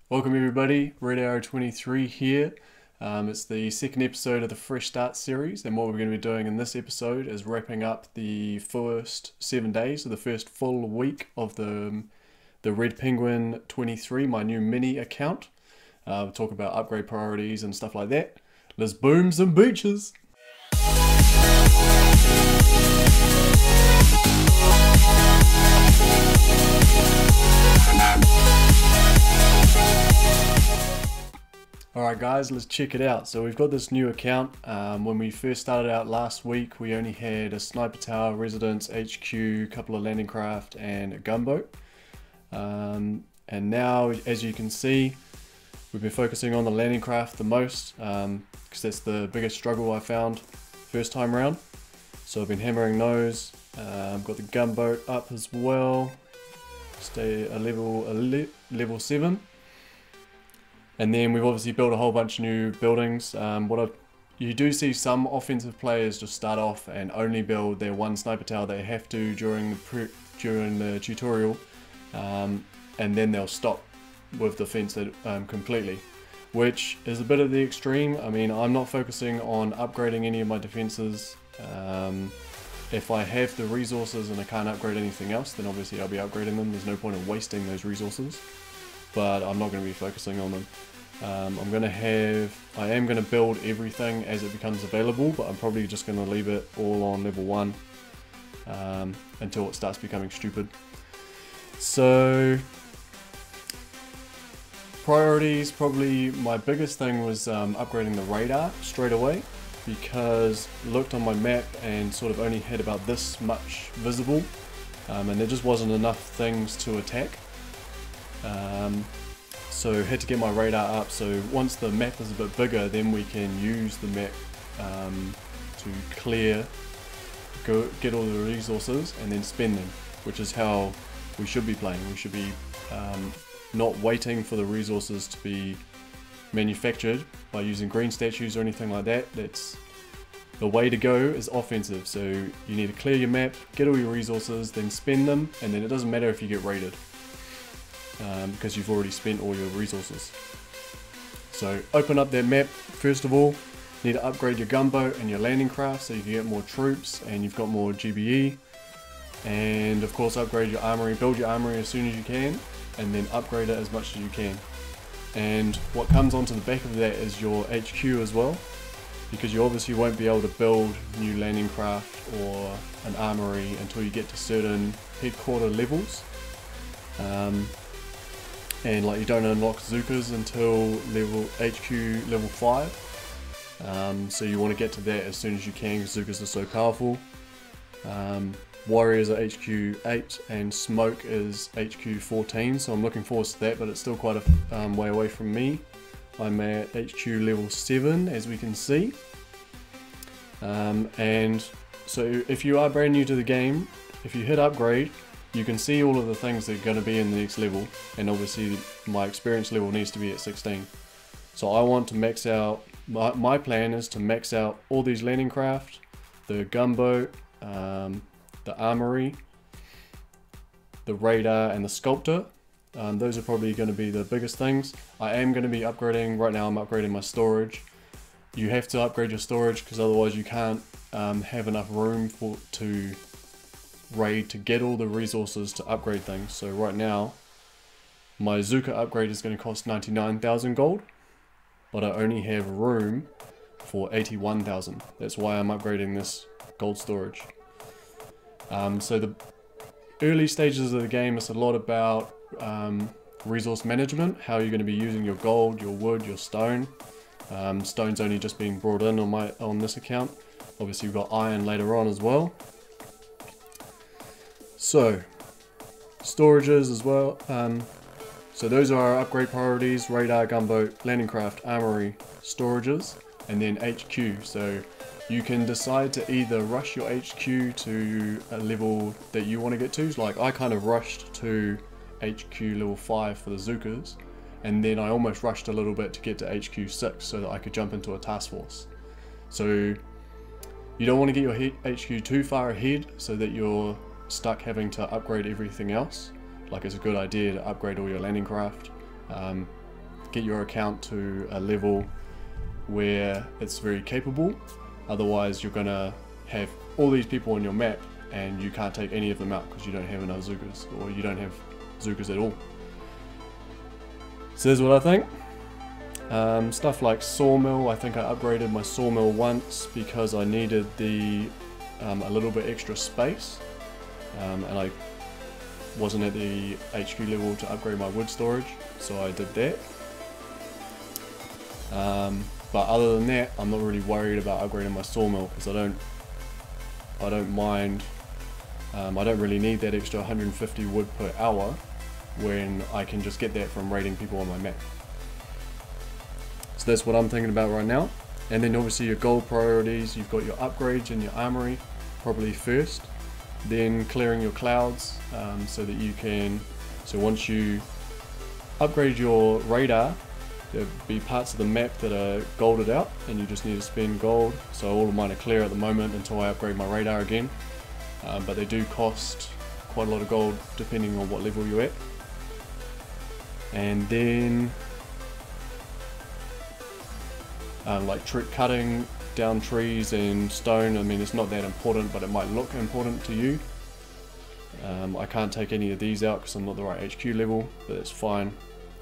Welcome everybody, Red Arrow 23 here. It's the second episode of the Fresh Start series, and what we're going to be doing in this episode is wrapping up the first 7 days of the first full week of the Red Penguin 23, my new mini account. We'll talk about upgrade priorities and stuff like that. Let's boom some beaches! Alright guys, let's check it out. So we've got this new account. When we first started out last week, we only had a sniper tower, residence, HQ, a couple of landing craft and a gunboat. And now, as you can see, we've been focusing on the landing craft the most because that's the biggest struggle I found first time round. So I've been hammering those. I've got the gunboat up as well. Stay a level 7. And then we've obviously built a whole bunch of new buildings. You do see some offensive players just start off and only build their one sniper tower they have to during the tutorial, and then they'll stop with defense completely, which is a bit of the extreme. I mean, I'm not focusing on upgrading any of my defenses. If I have the resources and I can't upgrade anything else, then obviously I'll be upgrading them. There's no point in wasting those resources. But I'm not going to be focusing on them. I am going to build everything as it becomes available, but I'm probably just going to leave it all on level 1 until it starts becoming stupid. So, priorities, probably my biggest thing was upgrading the radar straight away, because I looked on my map and sort of only had about this much visible, and there just wasn't enough things to attack. So had to get my radar up, so once the map is a bit bigger, then we can use the map to get all the resources and then spend them, which is how we should be playing. We should be not waiting for the resources to be manufactured by using green statues or anything like that. That's the way to go, is offensive. So you need to clear your map, get all your resources, then spend them, and then it doesn't matter if you get raided. Because you've already spent all your resources. So open up that map first of all. You need to upgrade your gunboat and your landing craft so you can get more troops and you've got more GBE. And of course upgrade your armory, build your armory as soon as you can, and then upgrade it as much as you can. And what comes onto the back of that is your HQ as well, because you obviously won't be able to build new landing craft or an armory until you get to certain headquarter levels. And like, you don't unlock Zookas until HQ level 5, so you want to get to that as soon as you can because Zookas are so powerful. Warriors are HQ 8 and Smoke is HQ 14, so I'm looking forward to that, but it's still quite a way away from me. I'm at HQ level 7, as we can see. And so if you are brand new to the game, if you hit upgrade, you can see all of the things that are going to be in the next level, and obviously my experience level needs to be at 16. So I want to max out, my plan is to max out all these landing craft, the gunboat, the armory, the radar and the sculptor. Those are probably going to be the biggest things. I am going to be upgrading, right now I'm upgrading my storage. You have to upgrade your storage because otherwise you can't have enough room to raid to get all the resources to upgrade things. So right now my Zooka upgrade is going to cost 99,000 gold, but I only have room for 81,000. That's why I'm upgrading this gold storage. So the early stages of the game is a lot about resource management, how you're going to be using your gold, your wood, your stone. Stone's only just being brought in on this account. Obviously we've got iron later on as well. So, storages as well. So those are our upgrade priorities: radar, gunboat, landing craft, armory, storages, and then HQ. So you can decide to either rush your HQ to a level that you want to get to. Like I kind of rushed to HQ level 5 for the Zookas, and then I almost rushed a little bit to get to HQ 6 so that I could jump into a task force. So you don't want to get your HQ too far ahead so that you're stuck having to upgrade everything else. Like, it's a good idea to upgrade all your landing craft, get your account to a level where it's very capable. Otherwise you're gonna have all these people on your map and you can't take any of them out because you don't have enough Zookas, or you don't have Zookas at all. So there's what I think. Stuff like sawmill, I think I upgraded my sawmill once because I needed the a little bit extra space, and I wasn't at the HQ level to upgrade my wood storage, so I did that. But other than that, I'm not really worried about upgrading my sawmill because I don't mind. I don't really need that extra 150 wood per hour when I can just get that from raiding people on my map. So that's what I'm thinking about right now. And then obviously your gold priorities, you've got your upgrades and your armory probably first, then clearing your clouds, so that you can, so once you upgrade your radar, there'll be parts of the map that are golded out and you just need to spend gold. So all of mine are clear at the moment until I upgrade my radar again, but they do cost quite a lot of gold depending on what level you're at. And then like cutting down trees and stone, I mean it's not that important, but it might look important to you. I can't take any of these out because I'm not the right HQ level, but it's fine,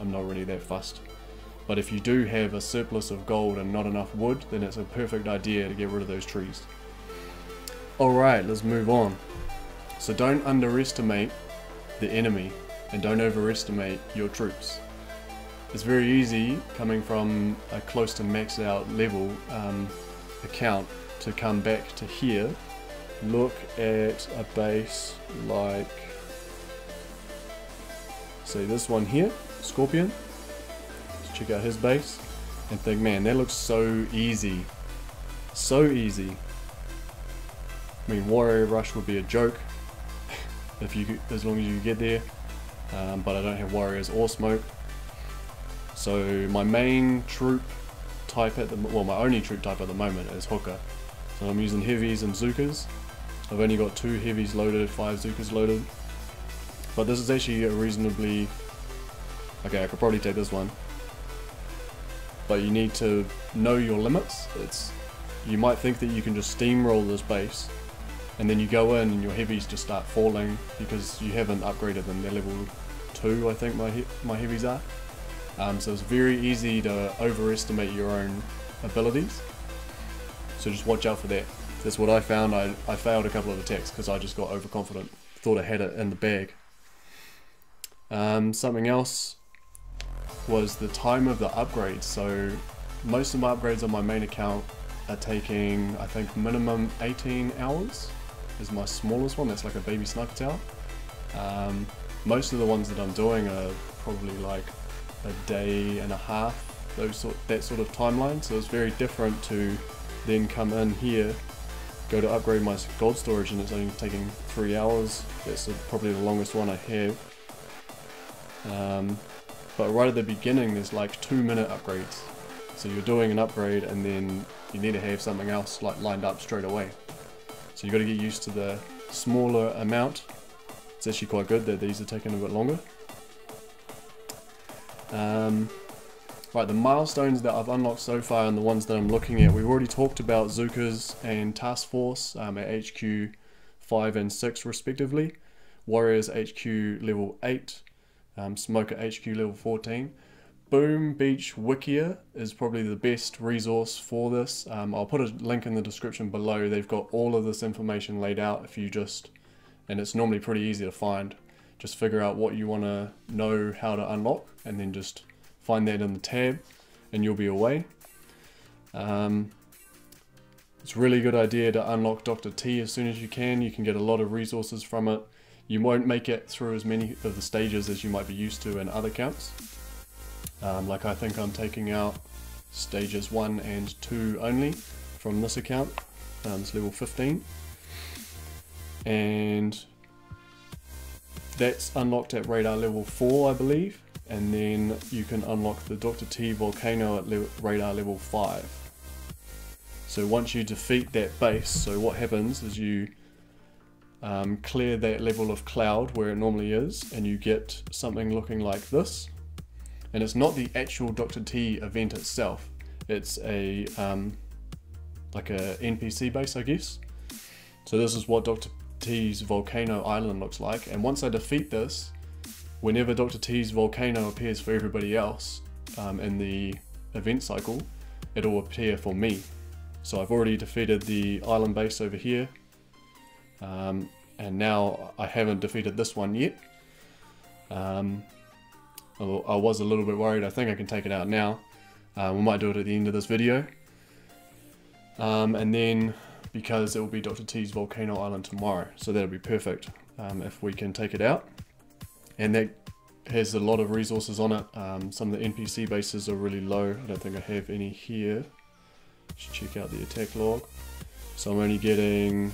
I'm not really that fussed. But if you do have a surplus of gold and not enough wood, then it's a perfect idea to get rid of those trees. Alright, let's move on. So don't underestimate the enemy and don't overestimate your troops. It's very easy coming from a close to maxed out level account to come back to here. Look at a base like, say this one here, Scorpion. Let's check out his base and think, man, that looks so easy. So easy. I mean, Warrior Rush would be a joke if you, as long as you get there, but I don't have Warriors or Smoke. So my main troop type at the, well, my only troop type at the moment is Hooker. So I'm using heavies and Zookas. I've only got 2 heavies loaded, 5 Zookas loaded. But this is actually a reasonably, okay, I could probably take this one. But you need to know your limits. You might think that you can just steamroll this base, and then you go in and your heavies just start falling because you haven't upgraded them. They're level 2, I think my heavies are. So it's very easy to overestimate your own abilities. So just watch out for that. That's what I found. I failed a couple of attacks because I just got overconfident. Thought I had it in the bag. Something else was the time of the upgrades. So most of my upgrades on my main account are taking, I think, minimum 18 hours is my smallest one. That's like a baby sniper tower. Most of the ones that I'm doing are probably like a day and a half, that sort of timeline. So it's very different to then come in here, go to upgrade my gold storage, and it's only taking 3 hours. That's probably the longest one I have. But right at the beginning there's like 2-minute upgrades. So you're doing an upgrade and then you need to have something else like lined up straight away. So you got to get used to the smaller amount. It's actually quite good that these are taking a bit longer. Right, the milestones that I've unlocked so far and the ones that I'm looking at, we've already talked about Zookas and Task Force at HQ 5 and 6 respectively. Warriors HQ level 8, Smoker HQ level 14. Boom Beach Wikia is probably the best resource for this. I'll put a link in the description below. They've got all of this information laid out if you just, and it's normally pretty easy to find. Just figure out what you want to know how to unlock and then just find that in the tab and you'll be away. It's a really good idea to unlock Dr. T as soon as you can. You can get a lot of resources from it. You won't make it through as many of the stages as you might be used to in other accounts. Like I think I'm taking out stages 1 and 2 only from this account. It's level 15. And that's unlocked at radar level 4, I believe. And then you can unlock the Dr. T Volcano at radar level 5. So once you defeat that base, so what happens is you clear that level of cloud where it normally is, and you get something looking like this. and it's not the actual Dr. T event itself. It's a like a NPC base, I guess. So this is what Dr. T's volcano island looks like, and once I defeat this, whenever Dr. T's volcano appears for everybody else in the event cycle, it'll appear for me. So I've already defeated the island base over here, and now I haven't defeated this one yet. I was a little bit worried. I think I can take it out now. We might do it at the end of this video. And then, because it will be Dr. T's volcano island tomorrow, so that'll be perfect if we can take it out. And that has a lot of resources on it. Some of the NPC bases are really low. I don't think I have any here. Let's check out the attack log. So I'm only getting,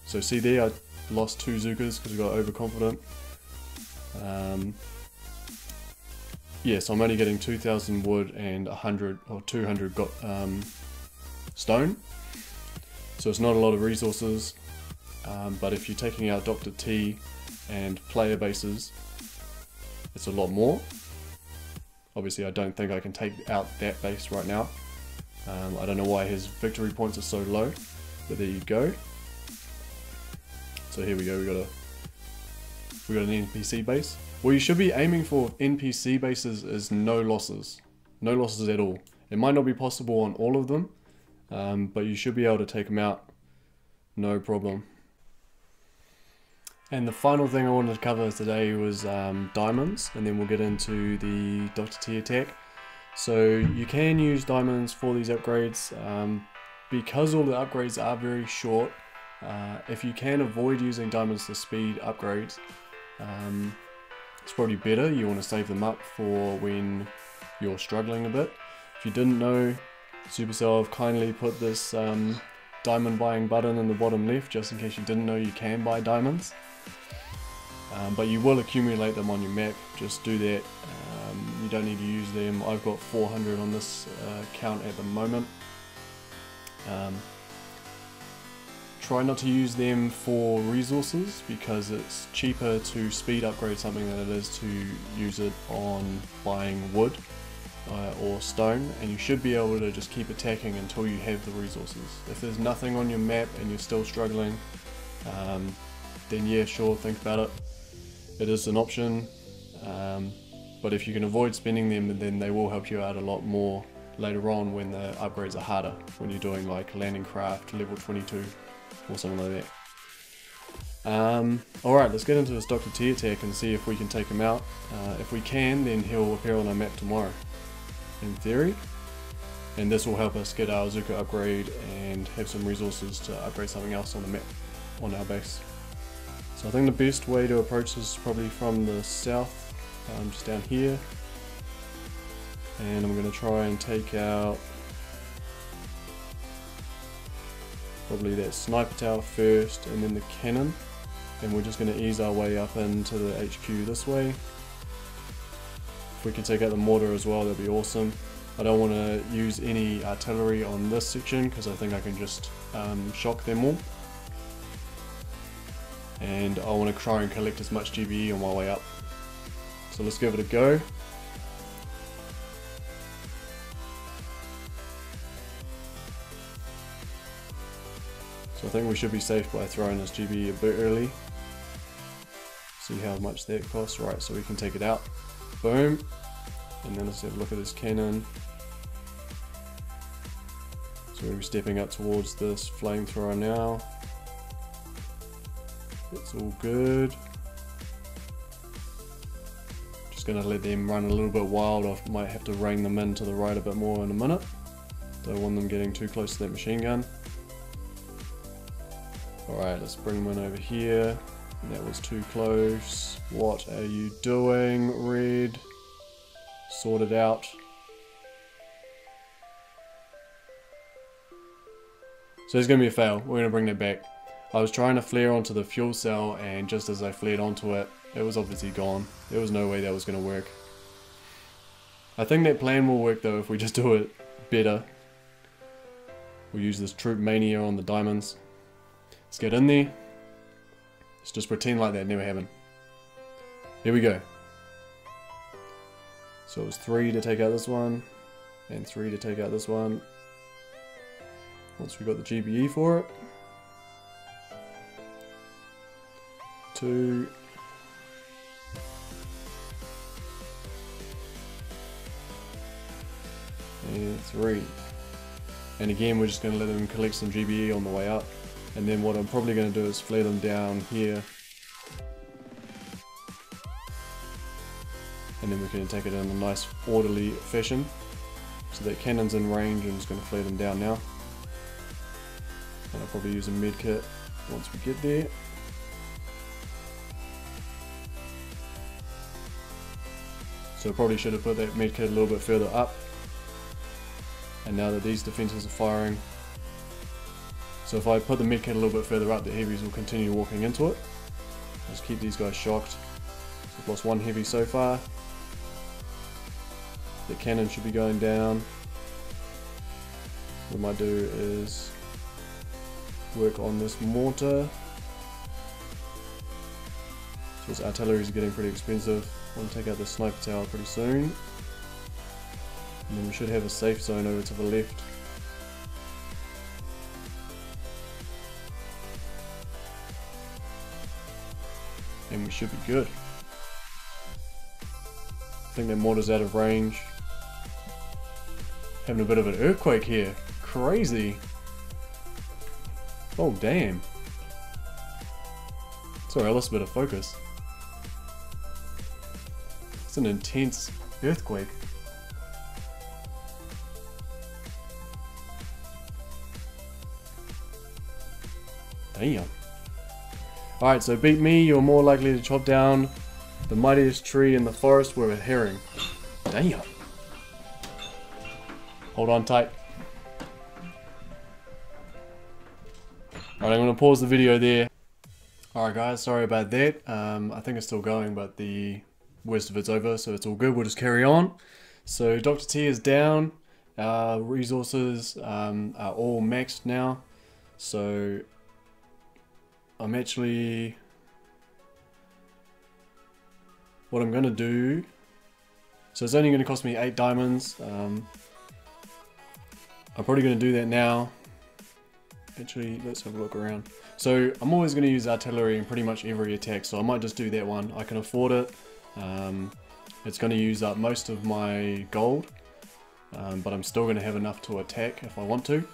so see there, I lost 2 Zukas because I got overconfident. Yeah, so I'm only getting 2,000 wood and 100 or 200 got stone. So it's not a lot of resources, but if you're taking out Dr. T and player bases, it's a lot more. Obviously I don't think I can take out that base right now. I don't know why his victory points are so low, but there you go. So here we go, we got an NPC base. What you should be aiming for NPC bases is no losses. No losses at all. It might not be possible on all of them, but you should be able to take them out, no problem. And the final thing I wanted to cover today was diamonds, and then we'll get into the Dr. T attack. So you can use diamonds for these upgrades. Because all the upgrades are very short, if you can avoid using diamonds to speed upgrades, it's probably better. You want to save them up for when you're struggling a bit. If you didn't know, Supercell have kindly put this diamond buying button in the bottom left, just in case you didn't know you can buy diamonds. But you will accumulate them on your map, just do that. You don't need to use them. I've got 400 on this account at the moment. Try not to use them for resources, because it's cheaper to speed upgrade something than it is to use it on buying wood or stone, and you should be able to just keep attacking until you have the resources. If there's nothing on your map and you're still struggling, then yeah, sure, think about it. It is an option, but if you can avoid spending them, then they will help you out a lot more later on when the upgrades are harder, when you're doing like landing craft level 22 or something like that. Alright, let's get into this Dr. T attack and see if we can take him out. If we can, then he'll appear on our map tomorrow, in theory. And this will help us get our Zuka upgrade and have some resources to upgrade something else on the map, on our base. So I think the best way to approach this is probably from the south, just down here. And I'm going to try and take out probably that sniper tower first, and then the cannon. And we're just going to ease our way up into the HQ this way. If we can take out the mortar as well, that'd be awesome. I don't want to use any artillery on this section because I think I can just shock them all. And I want to try and collect as much GBE on my way up. So let's give it a go. So I think we should be safe by throwing this GBE a bit early. See how much that costs. Right, so we can take it out. Boom. And then let's have a look at this cannon. So we're stepping up towards this flamethrower now. It's all good. Just gonna let them run a little bit wild. I might have to rein them in to the right a bit more in a minute. Don't want them getting too close to that machine gun. Alright, let's bring them in over here. That was too close. What are you doing, Red? Sort it out. So it's going to be a fail. We're going to bring that back. I was trying to flare onto the fuel cell, and just as I flared onto it, it was obviously gone. There was no way that was going to work. I think that plan will work though if we just do it better. We'll use this troop mania on the diamonds. Let's get in there. Let's just pretend like that never happened. Here we go. So it was 3 to take out this one, and 3 to take out this one. Once we got the GBE for it. 2. And 3. And again, we're just going to let them collect some GBE on the way up. And then what I'm probably going to do is flare them down here. And then we can take it in a nice orderly fashion. So that cannon's in range, I'm just going to flare them down now. And I'll probably use a med kit once we get there. So I probably should have put that med kit a little bit further up. And now that these defenses are firing, so if I put the med kit a little bit further up, the heavies will continue walking into it. Let's keep these guys shocked. So I've lost 1 heavy so far. The cannon should be going down. What I might do is work on this mortar. So this artillery is getting pretty expensive. I want to take out the sniper tower pretty soon. And then we should have a safe zone over to the left. And we should be good. I think that mortar's out of range. Having a bit of an earthquake here. Crazy. Oh damn. Sorry, I lost a bit of focus. It's an intense earthquake. Damn. Alright, so beat me, you're more likely to chop down the mightiest tree in the forest with a herring. Damn. Hold on tight. Alright, I'm going to pause the video there. Alright guys, sorry about that. I think it's still going, but the worst of it's over, so it's all good. We'll just carry on. So Dr. T is down. Our resources are all maxed now. So I'm actually, what I'm going to do, so it's only going to cost me 8 diamonds. I'm probably going to do that now. Actually, let's have a look around. So I'm always going to use artillery in pretty much every attack, so I might just do that one. I can afford it. It's going to use up most of my gold, but I'm still going to have enough to attack if I want to.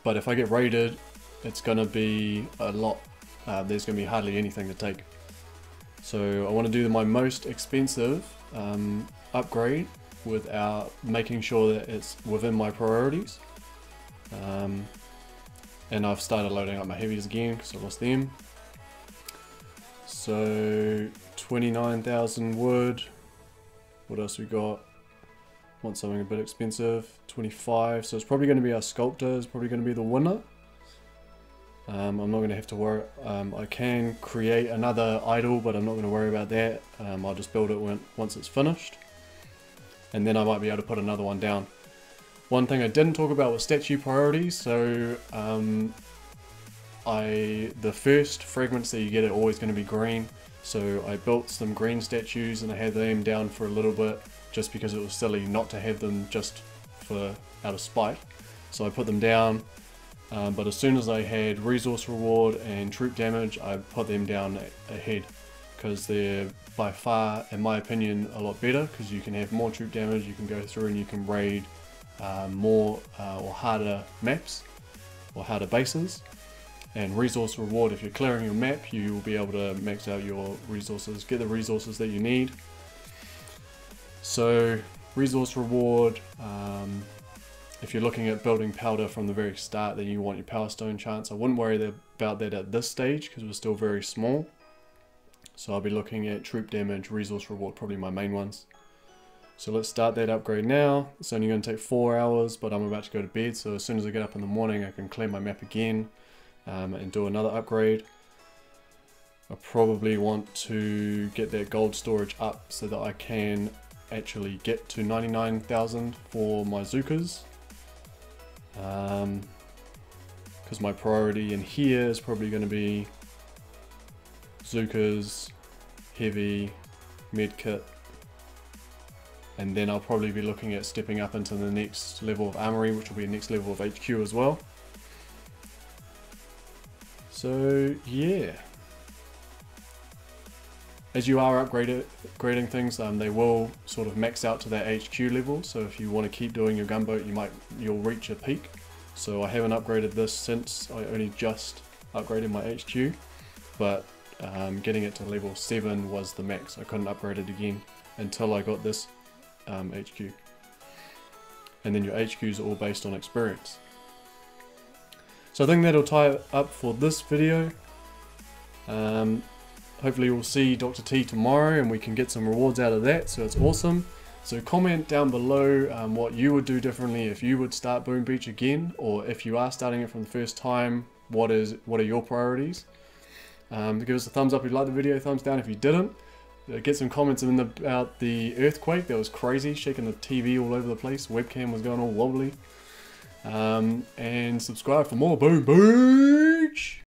But if I get raided, it's going to be a lot, there's going to be hardly anything to take. So I want to do my most expensive upgrade without making sure that it's within my priorities. And I've started loading up my heavies again because I lost them. So 29,000 wood. What else we got? Want something a bit expensive. 25. So it's probably going to be our sculptor. It's probably going to be the winner. I'm not going to have to worry. I can create another idol, but I'm not going to worry about that. I'll just build it once it's finished. And then I might be able to put another one down. One thing I didn't talk about was statue priorities. So the first fragments that you get are always going to be green. So I built some green statues and I had them down for a little bit just because it was silly not to have them just out of spite. So I put them down. But as soon as I had resource reward and troop damage, I put them down ahead because they're by far, in my opinion, a lot better because you can have more troop damage, you can go through and you can raid more or harder maps or harder bases. And resource reward, if you're clearing your map, you will be able to max out your resources, get the resources that you need. So resource reward, if you're looking at building powder from the very start, then you want your power stone chance. I wouldn't worry about that at this stage because we're still very small. So I'll be looking at troop damage, resource reward, probably my main ones. So let's start that upgrade now. It's only going to take 4 hours, but I'm about to go to bed. So as soon as I get up in the morning, I can clear my map again and do another upgrade. I probably want to get that gold storage up so that I can actually get to 99,000 for my Zukas. Because my priority in here is probably going to be Zukas, heavy, medkit, and then I'll probably be looking at stepping up into the next level of Armory, which will be a next level of HQ as well. So yeah, as you are upgrading things, they will sort of max out to that HQ level. So if you want to keep doing your gunboat, you'll reach a peak. So I haven't upgraded this since I only just upgraded my HQ, but getting it to level 7 was the max. I couldn't upgrade it again until I got this HQ. And then your HQs are all based on experience. So I think that'll tie it up for this video. Hopefully we'll see Dr. T tomorrow and we can get some rewards out of that, so it's awesome. So comment down below what you would do differently if you would start Boom Beach again, or if you are starting it from the first time, what are your priorities? Give us a thumbs up if you liked the video, thumbs down if you didn't. Get some comments about the earthquake. That was crazy, shaking the TV all over the place. Webcam was going all wobbly. And subscribe for more Boom Beach!